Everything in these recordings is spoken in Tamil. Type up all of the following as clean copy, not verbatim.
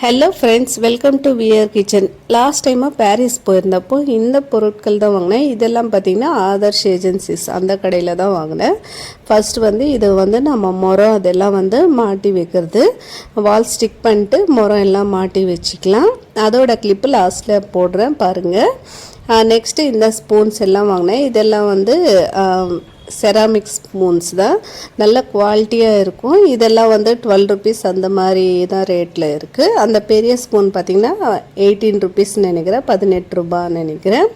Hello friends, welcome to wear kitchen. Last டைமாக பாரிஸ் போயிருந்தப்போ இந்த பொருட்கள் தான் வாங்கினேன். இதெல்லாம் பார்த்திங்கன்னா ஆதர்ஷ் ஏஜென்சிஸ் அந்த கடையில் தான் வாங்கினேன். ஃபஸ்ட்டு இது நம்ம முறம் அதெல்லாம் மாட்டி வைக்கிறது, வால் ஸ்டிக் பண்ணிட்டு முறம் எல்லாம் மாட்டி வச்சுக்கலாம். அதோட கிளிப்பு லாஸ்ட்டில் போடுறேன் பாருங்கள். நெக்ஸ்ட்டு இந்த ஸ்பூன்ஸ் எல்லாம் வாங்கினேன். இதெல்லாம் செராமிக் ஸ்பூன்ஸ் தான், நல்ல குவாலிட்டியாக இருக்கும். இதெல்லாம் 12 ருபீஸ் அந்த மாதிரி தான் ரேட்டில் இருக்குது. அந்த பெரிய ஸ்பூன் பார்த்திங்கன்னா 18 ருபீஸ்ன்னு நினைக்கிறேன், 18 ரூபான்னு நினைக்கிறேன்.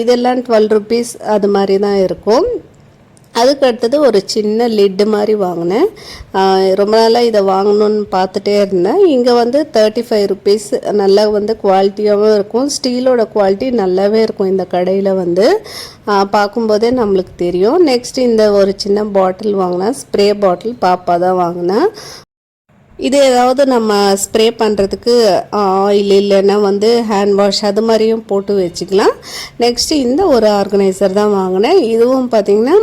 இதெல்லாம் 12 ருபீஸ் அது மாதிரி தான் இருக்கும். அதுக்கு அடுத்தது ஒரு சின்ன லிட்டு மாதிரி வாங்கினேன். ரொம்ப நாளாக இதை வாங்கணுன்னு பார்த்துட்டே இருந்தேன். இங்கே 35 ருபீஸ், நல்லா குவாலிட்டியாகவும் இருக்கும். ஸ்டீலோட குவாலிட்டி நல்லாவே இருக்கும். இந்த கடையில் பார்க்கும்போதே நம்மளுக்கு தெரியும். நெக்ஸ்ட் இந்த ஒரு சின்ன பாட்டில் வாங்கினேன், ஸ்ப்ரே பாட்டில். பாப்பா தான் வாங்கினேன். இது ஏதாவது நம்ம ஸ்ப்ரே பண்ணுறதுக்கு ஆயில் இல்லைன்னா ஹேண்ட் வாஷ் அது மாதிரியும் போட்டு வச்சுக்கலாம். நெக்ஸ்ட்டு இந்த ஒரு ஆர்கனைசர் தான் வாங்கினேன். இதுவும் பார்த்திங்கன்னா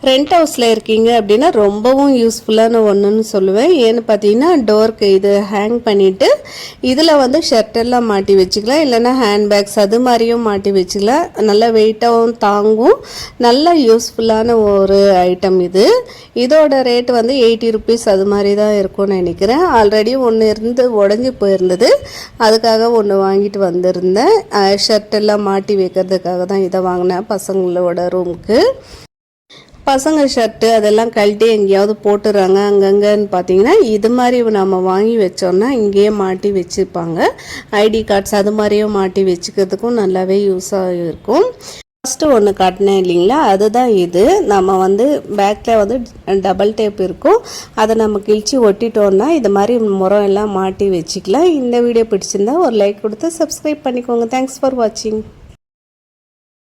ரெண்ட் ஹவுஸில் இருக்கீங்க அப்படின்னா ரொம்பவும் யூஸ்ஃபுல்லான ஒன்றுன்னு சொல்லுவேன். ஏன்னு பார்த்தீங்கன்னா டோருக்கு இது ஹேங் பண்ணிவிட்டு இதில் ஷர்ட்டெல்லாம் மாட்டி வச்சுக்கலாம், இல்லைன்னா ஹேண்ட்பேக்ஸ் அது மாதிரியும் மாட்டி வச்சுக்கலாம். நல்லா வெயிட்டாகவும் தாங்கும், நல்ல யூஸ்ஃபுல்லான ஒரு ஐட்டம் இது. இதோட ரேட் 80 ருபீஸ் அது மாதிரி தான் இருக்கும்னு நினைக்கிறேன். ஆல்ரெடி ஒன்று உடஞ்சி போயிருந்தது, அதுக்காக ஒன்று வாங்கிட்டு வந்திருந்தேன். ஷர்ட்டெல்லாம் மாட்டி வைக்கிறதுக்காக தான் இதை வாங்கினேன் பசங்களோட ரூமுக்கு. பசங்க ஷர்ட்டு அதெல்லாம் கழட்டி எங்கேயாவது போட்டுறாங்க அங்கங்கன்னு பார்த்தீங்கன்னா இது மாதிரி நம்ம வாங்கி வச்சோன்னா இங்கேயே மாட்டி வச்சுருப்பாங்க. ஐடி கார்ட்ஸ் அது மாதிரியும் மாட்டி வச்சுக்கிறதுக்கும் நல்லாவே யூஸாக இருக்கும். ஃபஸ்ட்டு ஒன்று காட்டினேன் இல்லைங்களா, அதுதான் இது. நம்ம பேக்கில் டபுள் டேப் இருக்கும், அதை நம்ம கிழிச்சு ஒட்டிட்டோன்னா இது மாதிரி முறம் எல்லாம் மாட்டி வச்சுக்கலாம். இந்த வீடியோ பிடிச்சிருந்தா ஒரு லைக் கொடுத்து சப்ஸ்கிரைப் பண்ணிக்கோங்க. தேங்க்ஸ் ஃபார் வாட்சிங்.